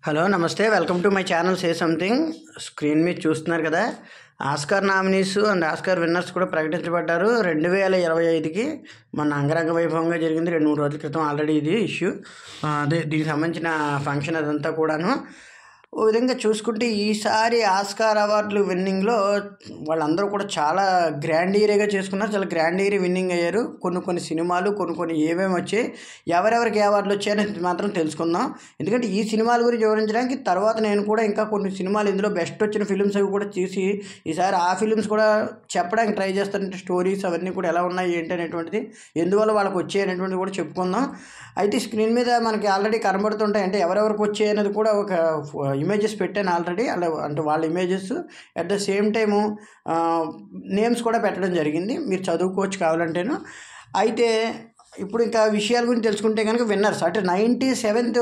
Hello నమస్తే welcome to my channel say something. Screen మీద చూస్తున్నారు కదా, Oscar nominees and Oscar winners కూడా ప్రకటించబడ్డారు 2025కి. మన అంగరంగ వైభవంగా జరిగింది 2-3 రోజుల క్రితం ఆల్రెడీ ఇది ఇష్యూ. అదే దీనికి సంబంధించిన ఫంక్షన్ అదంతా కూడాను. ఓ విధంగా చూసుకుంటే ఈసారి ఆస్కార్ అవార్డులు విన్నింగ్లో వాళ్ళందరూ కూడా చాలా గ్రాండ్ ఏరియాగా చేసుకున్నారు. చాలా గ్రాండ్ ఏరియా విన్నింగ్ అయ్యారు. కొన్ని సినిమాలు కొన్ని ఏమేమి వచ్చాయి, ఎవరెవరికి అవార్డులు వచ్చాయని మాత్రం తెలుసుకుందాం. ఎందుకంటే ఈ సినిమాల గురించి వివరించడానికి తర్వాత నేను కూడా ఇంకా కొన్ని సినిమాలు ఇందులో బెస్ట్ వచ్చిన ఫిలిమ్స్ అవి కూడా చూసి ఈసారి ఆ ఫిలిమ్స్ కూడా చెప్పడానికి ట్రై చేస్తానంటే స్టోరీస్ అవన్నీ కూడా ఎలా ఉన్నాయి ఏంటి అనేటువంటిది, ఎందువల్ల వాళ్ళకి వచ్చాయి అనేటువంటిది కూడా చెప్పుకుందాం. అయితే స్క్రీన్ మీద మనకి ఆల్రెడీ కనబడుతుంటాయి, అంటే ఎవరెవరికి వచ్చాయి అనేది కూడా ఒక ఇమేజెస్ పెట్టాను ఆల్రెడీ. అలా అంటే వాళ్ళ images at the same time names కూడా పెట్టడం జరిగింది, మీరు చదువుకోవచ్చు కావాలంటేను. అయితే ఇప్పుడు ఇంకా విషయాల గురించి తెలుసుకుంటే కనుక విన్నర్స్ అంటే 97th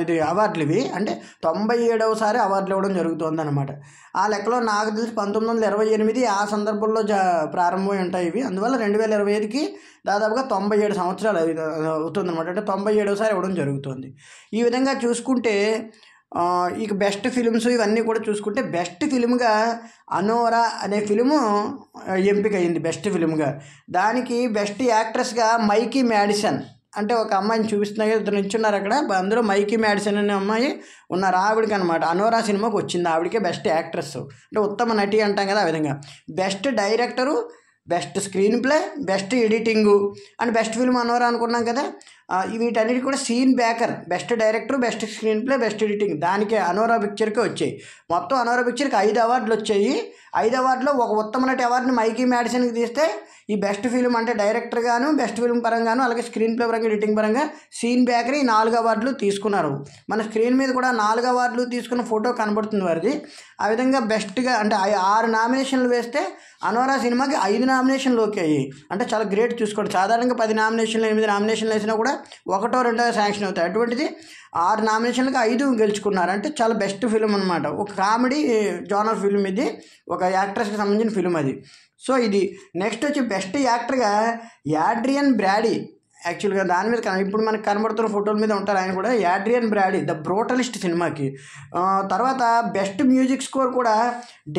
ఇది అవార్డులు ఇవి, అంటే 97వసారి అవార్డులు ఇవ్వడం జరుగుతుంది అనమాట. ఆ లెక్కలో నాకు తెలిసి 1928 ఆ సందర్భంలో ప్రారంభమై ఉంటాయి ఇవి. అందువల్ల 2025కి దాదాపుగా 97 సంవత్సరాలు అవుతుంది అనమాట. అంటే 97వసారి ఇవ్వడం జరుగుతుంది. ఈ విధంగా చూసుకుంటే ఇక బెస్ట్ ఫిలిమ్స్ ఇవన్నీ కూడా చూసుకుంటే బెస్ట్ ఫిలింగా అనోరా అనే ఫిలిము ఎంపిక అయింది బెస్ట్ ఫిలింగా. దానికి బెస్ట్ యాక్ట్రెస్గా మైకీ మ్యాడిసన్ అంటే ఒక అమ్మాయిని చూపిస్తున్నారు కదా, ఇద్దరు నిల్చున్నారు అక్కడ. అందులో మైకీ మ్యాడిసన్ అనే అమ్మాయి ఉన్నారు. ఆవిడకి అనమాట అనోరా సినిమాకి వచ్చింది, ఆవిడకే బెస్ట్ యాక్ట్రెస్ అంటే ఉత్తమ నటి అంటాం కదా, ఆ విధంగా. Best director, best screenplay, best editing and best film Anora అనుకున్నాం కదా. వీటన్నిటి కూడా Sean Baker, best director, best screenplay, best editing దానికే అనోరా పిక్చర్కే వచ్చాయి. మొత్తం అనోరా పిక్చర్కి 5 అవార్డులు వచ్చాయి. 5 అవార్డులో ఒక ఉత్తమ నటి అవార్డుని మైకీ మ్యాడిసన్కి తీస్తే ఈ బెస్ట్ ఫిల్మ్ అంటే డైరెక్టర్ గాను, బెస్ట్ ఫిల్మ్ పరంగాను, అలాగే స్క్రీన్ ప్లే పరంగా, ఎడిటింగ్ పరంగా సీన్ బ్యాకర్ ఈ 4 అవార్డులు తీసుకున్నారు. మన స్క్రీన్ మీద కూడా 4 అవార్డులు తీసుకున్న ఫోటో కనబడుతుంది వారిది. ఆ విధంగా బెస్ట్గా అంటే 6 నామినేషన్లు వేస్తే అనోరా సినిమాకి 5 నామినేషన్లు ఓకే అయ్యాయి. అంటే చాలా గ్రేట్ చూసుకోండి. సాధారణంగా 10 నామినేషన్లు 8 నామినేషన్లు వేసినా కూడా 1 2 శాంక్షన్ అవుతాయి. అటువంటిది 6 నామినేషన్లకు 5 గెలుచుకున్నారు. అంటే చాలా బెస్ట్ ఫిలిం అనమాట. ఒక కామెడీ జోనర్ ఫిలిం ఇది, ఒక యాక్ట్రెస్కి సంబంధించిన ఫిలిం అది. సో ఇది నెక్స్ట్ వచ్చి బెస్ట్ యాక్టర్గా యాడ్రియన్ బ్రాడీ. యాక్చువల్గా దాని మీద ఇప్పుడు మనకు కనబడుతున్న ఫోటోల మీద ఉంటారు ఆయన కూడా, యాడ్రియన్ బ్రాడీ ద బ్రోటలిస్ట్ సినిమాకి. తర్వాత బెస్ట్ మ్యూజిక్ స్కోర్ కూడా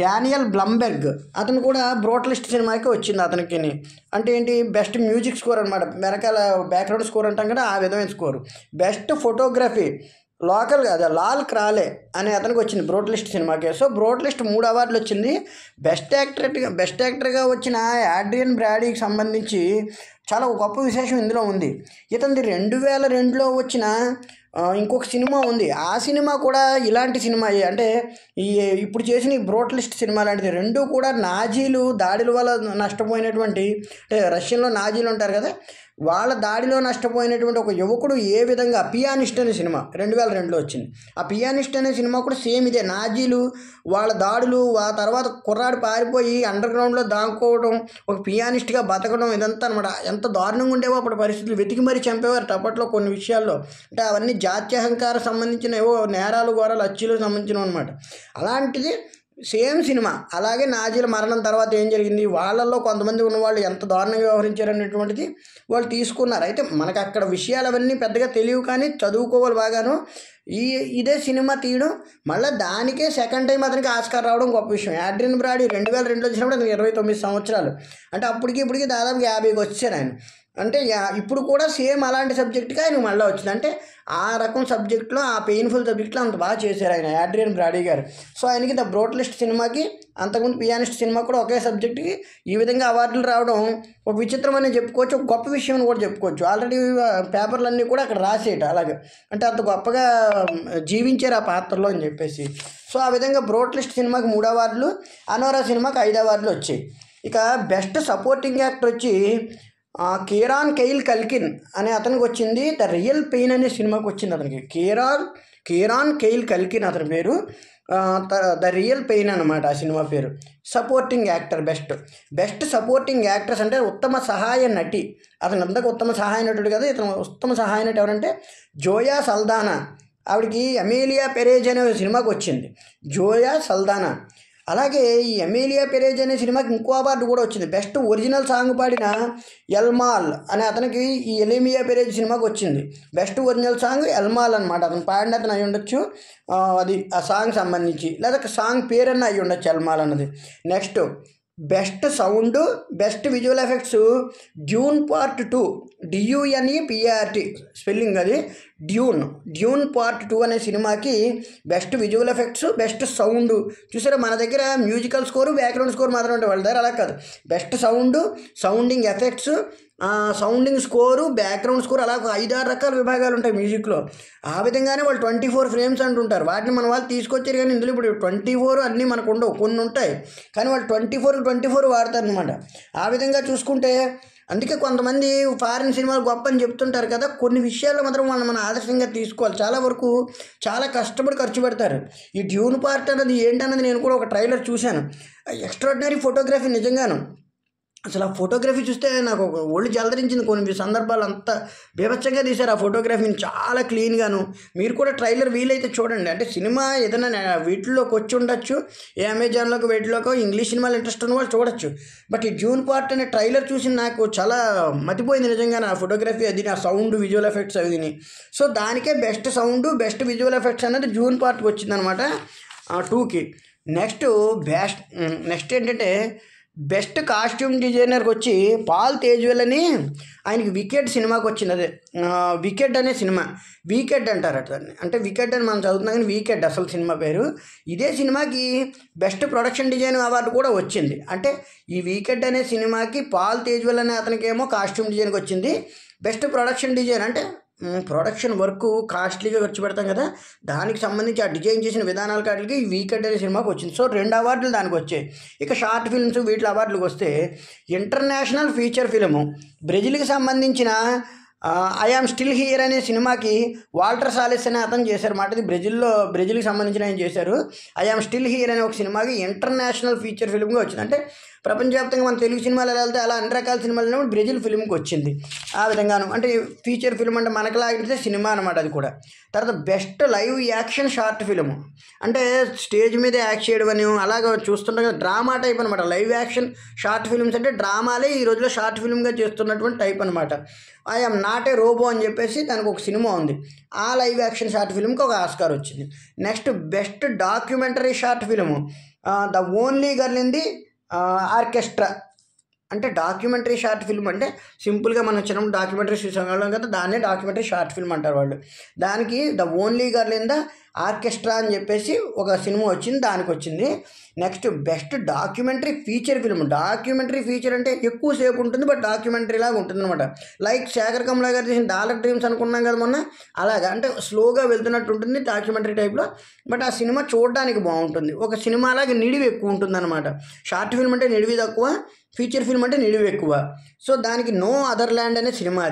డానియల్ బ్లంబెర్గ్, అతను కూడా బ్రోటలిస్ట్ సినిమాకి వచ్చింది అతనికి. అంటే ఏంటి, బెస్ట్ మ్యూజిక్ స్కోర్ అనమాట, వెనకాల బ్యాక్గ్రౌండ్ స్కోర్ అంటాం కదా, ఆ విధమైన స్కోరు. బెస్ట్ ఫోటోగ్రఫీ లోకల్ కాదు, లాల్ క్రాలే అనే అతనికి వచ్చింది బ్రోటలిస్ట్ సినిమాకి. సో బ్రోటలిస్ట్ 3 అవార్డులు వచ్చింది. బెస్ట్ యాక్టర్గా వచ్చిన యాడ్రియన్ బ్రాడీకి సంబంధించి చాలా గొప్ప విశేషం ఇందులో ఉంది. ఇతనిది 2002లో వచ్చిన ఇంకొక సినిమా ఉంది. ఆ సినిమా కూడా ఇలాంటి సినిమా, అంటే ఇప్పుడు చేసిన ఈ బ్రోటలిస్ట్ సినిమా లాంటిది. 2 కూడా నాజీలు దాడుల వల్ల నష్టపోయినటువంటి, అంటే రష్యన్లో నాజీలు ఉంటారు కదా, వాళ్ళ దాడిలో నష్టపోయినటువంటి ఒక యువకుడు ఏ విధంగా, పియానిస్ట్ అనే సినిమా 2002లో వచ్చింది. ఆ పియానిస్ట్ అనే సినిమా కూడా సేమ్ ఇదే, నాజీలు వాళ్ళ దాడులు, ఆ తర్వాత కుర్రాడు పారిపోయి అండర్ గ్రౌండ్లో దాక్కోవడం, ఒక పియానిస్ట్గా బతకడం, ఇదంతా అనమాట. ఎంత దారుణంగా ఉండేవో అప్పుడు పరిస్థితులు, వెతికి మరీ చంపేవారు అప్పట్లో కొన్ని విషయాల్లో. అంటే అవన్నీ జాత్యహంకారం సంబంధించిన ఏవో నేరాలు ఘోరాలు అచ్చులకు సంబంధించినవి అనమాట. అలాంటిది సేమ్ సినిమా. అలాగే నాజీల మరణం తర్వాత ఏం జరిగింది, వాళ్ళల్లో కొంతమంది ఉన్నవాళ్ళు ఎంత దారుణంగా వ్యవహరించారు అనేటువంటిది వాళ్ళు తీసుకున్నారు. అయితే మనకు అక్కడ విషయాలు అవన్నీ పెద్దగా తెలియవు, కానీ చదువుకోవాలి బాగాను. ఇదే సినిమా తీయడం, మళ్ళీ దానికే సెకండ్ టైం అతనికి ఆస్కార్ రావడం గొప్ప విషయం. యాడ్రియన్ బ్రాడీ 2002లో వచ్చినప్పుడు అతనికి 29 సంవత్సరాలు, అంటే ఇప్పటికి దాదాపు 50కి వచ్చారు ఆయన. అంటే ఇప్పుడు కూడా సేమ్ అలాంటి సబ్జెక్ట్గా ఆయన మళ్ళీ వచ్చింది. అంటే ఆ రకం సబ్జెక్ట్లో, ఆ పెయిన్ఫుల్ సబ్జెక్ట్లో అంత బాగా చేశారు ఆయన యాడ్రియన్ బ్రాడీ గారు. సో ఆయనకి ద బ్రోటలిస్ట్ సినిమాకి, అంతకుముందు పియానిస్ట్ సినిమా కూడా ఒకే సబ్జెక్ట్కి ఈ విధంగా అవార్డులు రావడం ఒక విచిత్రం అని చెప్పుకోవచ్చు, ఒక గొప్ప విషయం అని కూడా చెప్పుకోవచ్చు. ఆల్రెడీ పేపర్లన్నీ కూడా అక్కడ రాసేట అలాగే, అంటే అంత గొప్పగా జీవించారు ఆ పాత్రలో అని చెప్పేసి. సో ఆ విధంగా బ్రోటలిస్ట్ సినిమాకి 3 అవార్డులు, అనోరా సినిమాకి 5 అవార్డులు వచ్చాయి. ఇక బెస్ట్ సపోర్టింగ్ యాక్టర్ వచ్చి కీరాన్ కెయిల్ కల్కిన్ అనే అతనికి వచ్చింది. ద రియల్ పెయిన్ అనే సినిమాకి వచ్చింది అతనికి. కీరాన్ కెయిల్ కల్కిన్ అతని పేరు. ద రియల్ పెయిన్ అనమాట ఆ సినిమా పేరు. Supporting actor best supporting actress అంటే ఉత్తమ సహాయ నటి. అతను అంతకు ఉత్తమ సహాయ నటుడు కదా, ఇతను ఉత్తమ సహాయ నటి ఎవరంటే జోయా సల్దానా. ఆవిడకి అమేలియా పెరేజ్ అనే సినిమాకి వచ్చింది జోయా సల్దానా. అలాగే ఈ ఎమీలియా పెరేజ్ అనే సినిమాకి ఇంకో అవార్డు కూడా వచ్చింది. బెస్ట్ ఒరిజినల్ సాంగ్ పాడిన ఎల్మాల్ అనే అతనికి ఈ ఎమీలియా పెరేజ్ సినిమాకి వచ్చింది. బెస్ట్ ఒరిజినల్ సాంగ్ ఎల్మాల్ అనమాట. అతను పాడిన అతను అయి ఉండొచ్చు, అది ఆ సాంగ్ సంబంధించి, లేదా సాంగ్ పేరన్నా అయి ఉండొచ్చు ఎల్మాల్ అన్నది. Next best sound, best visual effects Dune part 2, DUNEPART spelling అది, డ్యూన్ పార్ట్ 2 అనే సినిమాకి best visual effects, best sound. చూసారా, మన దగ్గర మ్యూజికల్ స్కోరు, బ్యాక్గ్రౌండ్ స్కోర్ మాత్రం ఉంటాయి, వాళ్ళ దగ్గర అలా కాదు. Best sound, sounding effects, sounding score, background score, అలా 5-6 రకాల విభాగాలు ఉంటాయి మ్యూజిక్లో. ఆ విధంగానే వాళ్ళు 24 ఫ్రేమ్స్ అంటుంటారు. వాటిని మన వాళ్ళు తీసుకొచ్చారు, కానీ ఇందులో ఇప్పుడు 24 అన్నీ మనకు ఉండవు, కొన్ని ఉంటాయి, కానీ వాళ్ళు 24 వాడతారు అనమాట. ఆ విధంగా చూసుకుంటే అందుకే కొంతమంది ఫారిన్ సినిమాలు గొప్ప అని చెప్తుంటారు కదా, కొన్ని విషయాల్లో మాత్రం మనం ఆదర్శంగా తీసుకోవాలి. చాలా వరకు చాలా కష్టపడి ఖర్చు పెడతారు. ఈ డ్యూన్ పార్ట్ అన్నది ఏంటన్నది నేను కూడా ఒక ట్రైలర్ చూశాను. ఎక్స్ట్రాడినరీ ఫోటోగ్రఫీ నిజంగాను. అసలు ఆ ఫోటోగ్రఫీ చూస్తే నాకు ఒక ఒళ్ళు జలదరించింది. కొన్ని సందర్భాలు అంతా బీభత్సంగా తీశారు ఆ ఫోటోగ్రఫీని, చాలా క్లీన్గాను. మీరు కూడా ట్రైలర్ వీలైతే చూడండి. అంటే సినిమా ఏదైనా వీటిలోకి వచ్చి ఉండొచ్చు, ఏ అమెజాన్లోకి వీటిలోకి ఇంగ్లీష్ సినిమాలు ఇంట్రెస్ట్ ఉన్న వాళ్ళు చూడొచ్చు. బట్ ఈ డ్యూన్ పార్ట్ అనే ట్రైలర్ చూసి నాకు చాలా మతిపోయింది నిజంగా. ఆ ఫోటోగ్రఫీ అది, ఆ సౌండ్, విజువల్ ఎఫెక్ట్స్ అవిని. సో దానికే best sound, best visual effects అనేది డ్యూన్ పార్ట్కి వచ్చిందనమాట 2కి. నెక్స్ట్ ఏంటంటే బెస్ట్ కాస్ట్యూమ్ డిజైనర్కి వచ్చి పాల్ తేజ్వెల్ అని, ఆయనకి వికెట్ సినిమాకి వచ్చింది. అదే వికెట్ అనే సినిమా, వీకెడ్ అంటారు దాన్ని, అంటే వికెట్ అని మనం చదువుతున్నాం కానీ వీకెడ్ అసలు సినిమా పేరు. ఇదే సినిమాకి బెస్ట్ ప్రొడక్షన్ డిజైన్ అవార్డు కూడా వచ్చింది. అంటే ఈ వీకెడ్ అనే సినిమాకి పాల్ తేజ్వెల్ అనే అతనికేమో కాస్ట్యూమ్ డిజైన్కి వచ్చింది. బెస్ట్ ప్రొడక్షన్ డిజైన్ అంటే ప్రొడక్షన్ వర్క్ కాస్ట్లీగా ఖర్చు పెడతాం కదా, దానికి సంబంధించి ఆ డిజైన్ చేసిన విధానాల కాటికి ఈ వీకెండ్ అనే సినిమాకి వచ్చింది. సో 2 అవార్డులు దానికి వచ్చాయి. ఇక షార్ట్ ఫిల్మ్స్ వీటి అవార్డులకు వస్తే ఇంటర్నేషనల్ ఫీచర్ ఫిల్ము బ్రెజిల్కి సంబంధించిన ఐ యామ్ స్టిల్ హియర్ అనే సినిమాకి వాల్టర్ సాలిస్ అనే అతను చేశారు మాట. ఇది బ్రెజిల్కి సంబంధించిన ఆయన చేశారు. ఐ యామ్ స్టిల్ హియర్ అనే ఒక సినిమాకి ఇంటర్నేషనల్ ఫీచర్ ఫిల్మ్గా వచ్చింది. అంటే ప్రపంచవ్యాప్తంగా మన తెలుగు సినిమాలు ఎలా వెళ్తే అలా అన్ని రకాల సినిమాలు ఉన్నప్పుడు బ్రెజిల్ ఫిల్మ్కి వచ్చింది. ఆ విధంగాను అంటే ఫీచర్ ఫిల్మ్ అంటే మనకులాగితే సినిమా అనమాట అది కూడా. తర్వాత best live action short film, అంటే స్టేజ్ మీద యాక్ట్ చేయడం అని అలాగ చూస్తుంటాం కదా, డ్రామా టైప్ అనమాట. లైవ్ యాక్షన్ షార్ట్ ఫిల్మ్స్ అంటే డ్రామాలే ఈ రోజులో షార్ట్ ఫిల్మ్గా చేస్తున్నటువంటి టైప్ అనమాట. I am not a robot అని చెప్పేసి దానికి ఒక సినిమా ఉంది. ఆ లైవ్ యాక్షన్ షార్ట్ ఫిల్మ్కి ఒక ఆస్కార్ వచ్చింది. Next best documentary short film the only girl in the orchestra. అంటే డాక్యుమెంటరీ షార్ట్ ఫిల్మ్ అంటే సింపుల్గా మనం చిన్నప్పుడు డాక్యుమెంటరీ చూసాం కదా, దాన్నే డాక్యుమెంటరీ షార్ట్ ఫిల్మ్ అంటారు వాళ్ళు. దానికి the only girl in the orchestra అని చెప్పేసి ఒక సినిమా వచ్చింది, దానికి వచ్చింది. Next best documentary feature film. Documentary feature అంటే ఎక్కువసేపు ఉంటుంది, బట్ డాక్యుమెంటరీ లాగా ఉంటుంది అనమాట. లైక్ శేఖర్ కమ్లా గారు చేసిన డాలర్ డ్రీమ్స్ అనుకున్నాం కదా మొన్న, అలాగా అంటే స్లోగా వెళ్తున్నట్టు ఉంటుంది డాక్యుమెంటరీ టైప్లో. బట్ ఆ సినిమా చూడడానికి బాగుంటుంది, ఒక సినిమా లాగా నిడివి ఎక్కువ ఉంటుంది అనమాట. షార్ట్ ఫిల్మ్ అంటే నిడివి తక్కువ, ఫీచర్ ఫిల్మ్ అంటే నిడివి ఎక్కువ. సో దానికి నో అదర్ ల్యాండ్ అనే సినిమా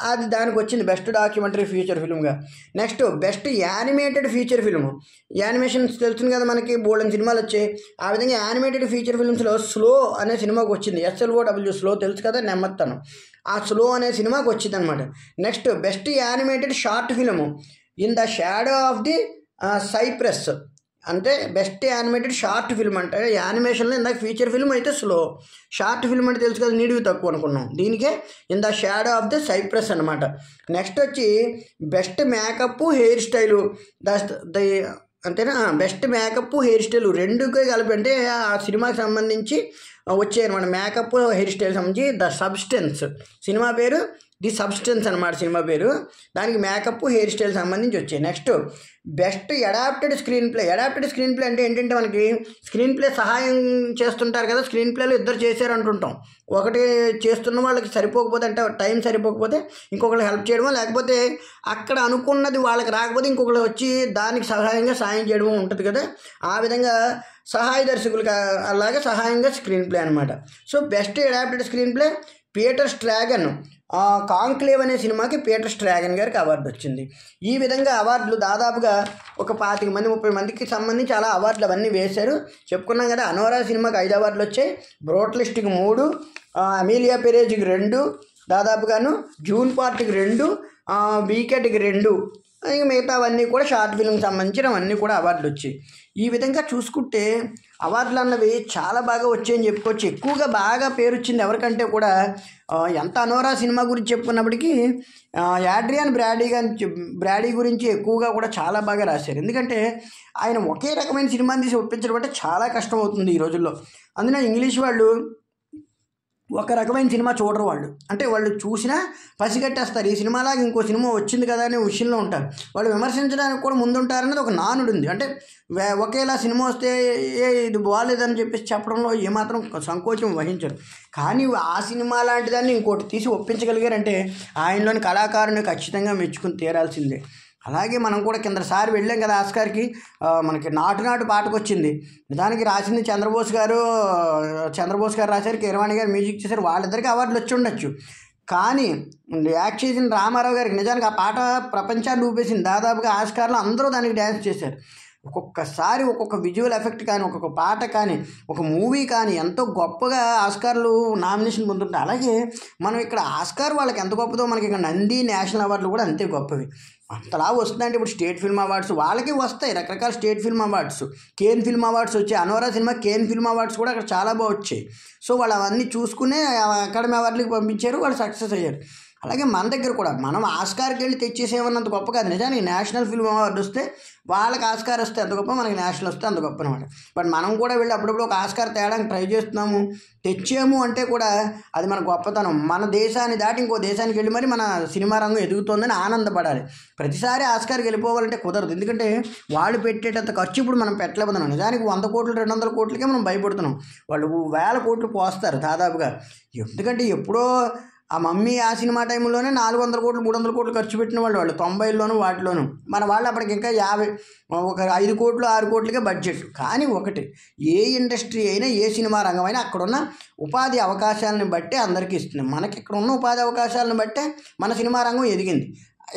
అది దానికి వచ్చింది బెస్ట్ డాక్యుమెంటరీ ఫీచర్ ఫిల్మ్గా. Next best animated feature film. Animations తెలుస్తుంది కదా మనకి, బోల్డెన్ సినిమాలు వచ్చాయి. ఆ విధంగా యానిమేటెడ్ ఫీచర్ ఫిల్మ్స్లో స్లో అనే సినిమాకి వచ్చింది. SLOW స్లో తెలుసు కదా, నెమ్మత్తనం. ఆ స్లో అనే సినిమాకి వచ్చింది అనమాట. Next best animated short film in the shadow of the cypress. అంటే బెస్ట్ యానిమేటెడ్ షార్ట్ ఫిల్మ్ అంటే యానిమేషన్లో ఇందాక ఫీచర్ ఫిల్మ్ అయితే స్లో, షార్ట్ ఫిల్మ్ అంటే తెలుసు కదా నిడివి తక్కువ అనుకున్నాం. దీనికే in the shadow of the cypress అనమాట. నెక్స్ట్ వచ్చి బెస్ట్ మేకప్ హెయిర్ స్టైలు అంతేనా, బెస్ట్ మేకప్ హెయిర్ స్టైల్ రెండుకే కలిపి, అంటే ఆ సినిమాకి సంబంధించి వచ్చాయన్నమాట. మేకప్ హెయిర్ స్టైల్ సంబంధించి ద సబ్స్టెన్స్ సినిమా పేరు, ది సబ్స్టెన్స్ అనమాట సినిమా పేరు. దానికి మేకప్ హెయిర్ స్టైల్ సంబంధించి వచ్చాయి. Next best adapted screenplay. Adapted screenplay అంటే ఏంటంటే మనకి స్క్రీన్ ప్లే సహాయం చేస్తుంటారు కదా, స్క్రీన్ ప్లేలో ఇద్దరు చేశారు అంటుంటాం. ఒకటి చేస్తున్న వాళ్ళకి సరిపోకపోతే, అంటే టైం సరిపోకపోతే ఇంకొకరికి హెల్ప్ చేయడమో, లేకపోతే అక్కడ అనుకున్నది వాళ్ళకి రాకపోతే ఇంకొకరు వచ్చి దానికి సాయం చేయడమో ఉంటుంది కదా. ఆ విధంగా సహాయ దర్శకులు అలాగే సహాయంగా స్క్రీన్ ప్లే అనమాట. So best adapted screenplay Peter Straughan Conclave అనే సినిమాకి పీటర్ స్ట్రాగన్ గారికి అవార్డు వచ్చింది. ఈ విధంగా అవార్డులు దాదాపుగా ఒక 25-30 మందికి సంబంధించి అలా అవార్డులు అవన్నీ వేశారు. చెప్పుకున్నాం కదా, అనోరా సినిమాకి 5 అవార్డులు వచ్చాయి, బ్రోట్లిస్ట్కి 3, అమీలియా పెరేజ్కి 2 దాదాపుగాను, జూన్ పార్ట్కి 2, వీకెట్కి 2, ఇక మిగతావన్నీ కూడా షార్ట్ ఫిల్మ్కి సంబంధించినవన్నీ కూడా అవార్డులు వచ్చాయి. ఈ విధంగా చూసుకుంటే అవార్డులు అన్నవి చాలా బాగా వచ్చాయని చెప్పుకోవచ్చు. ఎక్కువగా బాగా పేరు వచ్చింది ఎవరికంటే కూడా ఎంత అనోరా సినిమా గురించి చెప్పుకున్నప్పటికీ యాడ్రియాన్ బ్రాడీ గురించి ఎక్కువగా కూడా చాలా బాగా రాశారు. ఎందుకంటే ఆయన ఒకే రకమైన సినిమాని తీసి ఒప్పించడం అంటే చాలా కష్టం అవుతుంది ఈ రోజుల్లో. అందులో ఇంగ్లీష్ వాళ్ళు ఒక రకమైన సినిమా చూడరు వాళ్ళు. అంటే వాళ్ళు చూసినా పసిగట్టేస్తారు, ఈ సినిమాలాగా ఇంకో సినిమా వచ్చింది కదా అనే విషయంలో ఉంటారు. వాళ్ళు విమర్శించడానికి కూడా ముందుంటారనేది ఒక నానుడు ఉంది. అంటే ఒకేలా సినిమా వస్తే ఇది బాగాలేదని చెప్పేసి చెప్పడంలో ఏమాత్రం సంకోచం వహించరు. కానీ ఆ సినిమా లాంటి దాన్ని ఇంకోటి తీసి ఒప్పించగలిగారంటే ఆయనలోని కళాకారుని ఖచ్చితంగా మెచ్చుకుని తీరాల్సిందే. అలాగే మనం కూడా కిందసారి వెళ్ళాం కదా ఆస్కార్కి, మనకి నాటు పాటకు వచ్చింది. దానికి రాసింది చంద్రబోస్ గారు రాశారు, కీరవాణి గారు మ్యూజిక్ చేశారు. వాళ్ళిద్దరికి అవార్డులు వచ్చి ఉండొచ్చు. కానీ యాక్ట్ చేసిన రామారావు గారికి నిజానికి ఆ పాట ప్రపంచాన్ని ఊపేసింది. దాదాపుగా ఆస్కార్లో అందరూ దానికి డ్యాన్స్ చేశారు. ఒక్కొక్కసారి ఒక్కొక్క విజువల్ ఎఫెక్ట్ కానీ, ఒక్కొక్క పాట కానీ, ఒక మూవీ కానీ ఎంతో గొప్పగా ఆస్కార్లు నామినేషన్ పొందుతుంటాయి. అలాగే మనం ఇక్కడ ఆస్కార్ వాళ్ళకి ఎంత గొప్పదో మనకి ఇక్కడ నంది నేషనల్ అవార్డులు కూడా అంతే గొప్పవి. అంతలా వస్తుందంటే ఇప్పుడు స్టేట్ ఫిల్మ్ అవార్డ్స్ వాళ్ళకి వస్తాయి, రకరకాల state film awards, Cannes film awards వచ్చాయి. అనోరా సినిమా కేన్ ఫిల్మ్ అవార్డ్స్ కూడా అక్కడ చాలా బాగా వచ్చాయి. సో వాళ్ళు అవన్నీ చూసుకునే అకాడమీ అవార్డులకు పంపించారు, వాళ్ళు సక్సెస్ అయ్యారు. అలాగే మన దగ్గర కూడా మనం ఆస్కార్కి వెళ్ళి తెచ్చేసేమన్నంత గొప్ప కాదు. నిజానికి నేషనల్ ఫిల్మ్ అవార్డు వస్తే వాళ్ళకి ఆస్కార్ వస్తే అంత గొప్ప, మనకి నేషనల్ వస్తే అంత గొప్ప అనమాట. బట్ మనం కూడా వెళ్ళి అప్పుడప్పుడు ఒక ఆస్కార్ తేడానికి ట్రై చేస్తున్నాము, తెచ్చాము అంటే కూడా అది మన గొప్పతనం. మన దేశాన్ని దాటి ఇంకో దేశానికి వెళ్ళి మరి మన సినిమా రంగం ఎదుగుతోందని ఆనందపడాలి. ప్రతిసారి ఆస్కార్కి వెళ్ళిపోవాలంటే కుదరదు. ఎందుకంటే వాళ్ళు పెట్టేటంత ఖర్చు ఇప్పుడు మనం పెట్టలేకపోతున్నాం. నిజానికి 100 కోట్లు 200 కోట్లకే మనం భయపడుతున్నాం. వాళ్ళు 1000 కోట్లు పోస్తారు దాదాపుగా. ఎందుకంటే ఎప్పుడో ఆ మమ్మీ ఆ సినిమా టైంలోనే 400 కోట్లు 300 కోట్లు ఖర్చు పెట్టిన వాళ్ళు 90లోను వాటిలోను. మన వాళ్ళు అప్పటికి ఇంకా 5 కోట్లు 6 కోట్లకే బడ్జెట్. కానీ ఒకటి, ఏ ఇండస్ట్రీ అయినా ఏ సినిమా రంగం అయినా అక్కడున్న ఉపాధి అవకాశాలను బట్టి అందరికీ ఇస్తుంది. మనకి ఇక్కడ ఉన్న ఉపాధి అవకాశాలను బట్టే మన సినిమా రంగం ఎదిగింది.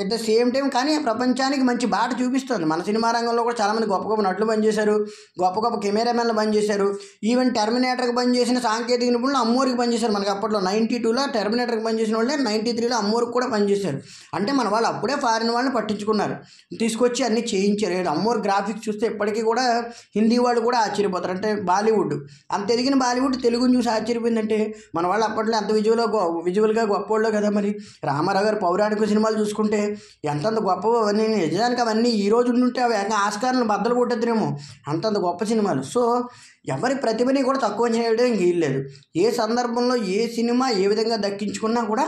ఎట్ ద సేమ్ టైం కానీ ప్రపంచానికి మంచి బాట చూపిస్తుంది. మన సినిమా రంగంలో కూడా చాలామంది గొప్ప గొప్ప నటులు పనిచేశారు, గొప్ప గొప్ప కెమెరామెన్లు పనిచేశారు. ఈవెన్ టెర్మినేటర్కి పనిచేసిన సాంకేతిక నిపుణులు అమ్మోరికి పనిచేశారు. మనకి అప్పట్లో 92లో టెర్మినేటర్కి పనిచేసిన వాళ్ళే 93లో అమ్మోరికి కూడా పనిచేశారు. అంటే మన వాళ్ళు అప్పుడే ఫారిన్ వాళ్ళని పట్టించుకున్నారు, తీసుకొచ్చి అన్నీ చేయించారు. అమ్మోరు గ్రాఫిక్స్ చూస్తే ఇప్పటికీ కూడా హిందీ వాళ్ళు కూడా ఆశ్చర్యపోతారు. అంటే బాలీవుడ్ అంత ఎదిగిన బాలీవుడ్ తెలుగుని చూసి ఆశ్చర్యపోయిందంటే మన వాళ్ళు అప్పట్లో ఎంత విజువల్గా గొప్పవాళ్ళు కదా. మరి రామారావు గారు పౌరాణిక సినిమాలు చూసుకుంటే ఎంతంత గొప్పవో అవన్నీ. నిజానికి అవన్నీ ఈ రోజు ఉంటే అవి ఆస్కార్లను బద్దలు కొట్టేద్దరేమో, అంతంత గొప్ప సినిమాలు. సో ఎవరి ప్రతిభని కూడా తక్కువ చేయడం వీల్లేదు. ఏ సందర్భంలో ఏ సినిమా ఏ విధంగా దక్కించుకున్నా కూడా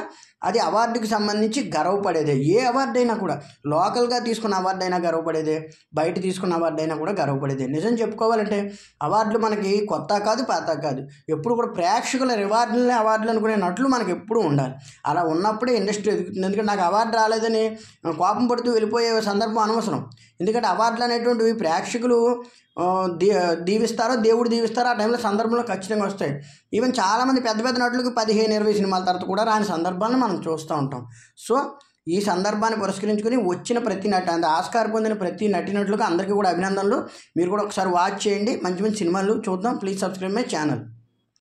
అది అవార్డుకి సంబంధించి గర్వపడేదే. ఏ అవార్డు అయినా కూడా, లోకల్గా తీసుకున్న అవార్డు అయినా గర్వపడేదే, బయట తీసుకున్న అవార్డు అయినా కూడా గర్వపడేదే. నిజం చెప్పుకోవాలంటే అవార్డులు మనకి కొత్త కాదు పాత కాదు. ఎప్పుడు కూడా ప్రేక్షకుల రివార్డులనే అవార్డులు అనుకునే నటులు మనకి ఎప్పుడూ ఉండాలి. అలా ఉన్నప్పుడే ఇండస్ట్రీ ఎదుగుతుంది. ఎందుకంటే నాకు అవార్డు రాలేదని కోపం పడుతూ వెళ్ళిపోయే సందర్భం అనవసరం. ఎందుకంటే అవార్డులు అనేటువంటివి ప్రేక్షకులు దీవిస్తారో దేవుడు దీవిస్తారో ఆ టైంలో సందర్భంలో ఖచ్చితంగా వస్తాయి. ఈవెన్ చాలామంది పెద్ద పెద్ద నటులకు 15-20 సినిమాల తర్వాత కూడా రాని సందర్భాలను మనం చూస్తూ ఉంటాం. సో ఈ సందర్భాన్ని పురస్కరించుకొని వచ్చిన ప్రతి ఆస్కార్ పొందిన ప్రతి నటులకు అందరికీ కూడా అభినందనలు. మీరు కూడా ఒకసారి వాచ్ చేయండి, మంచి మంచి సినిమాలు చూద్దాం. Please subscribe my channel.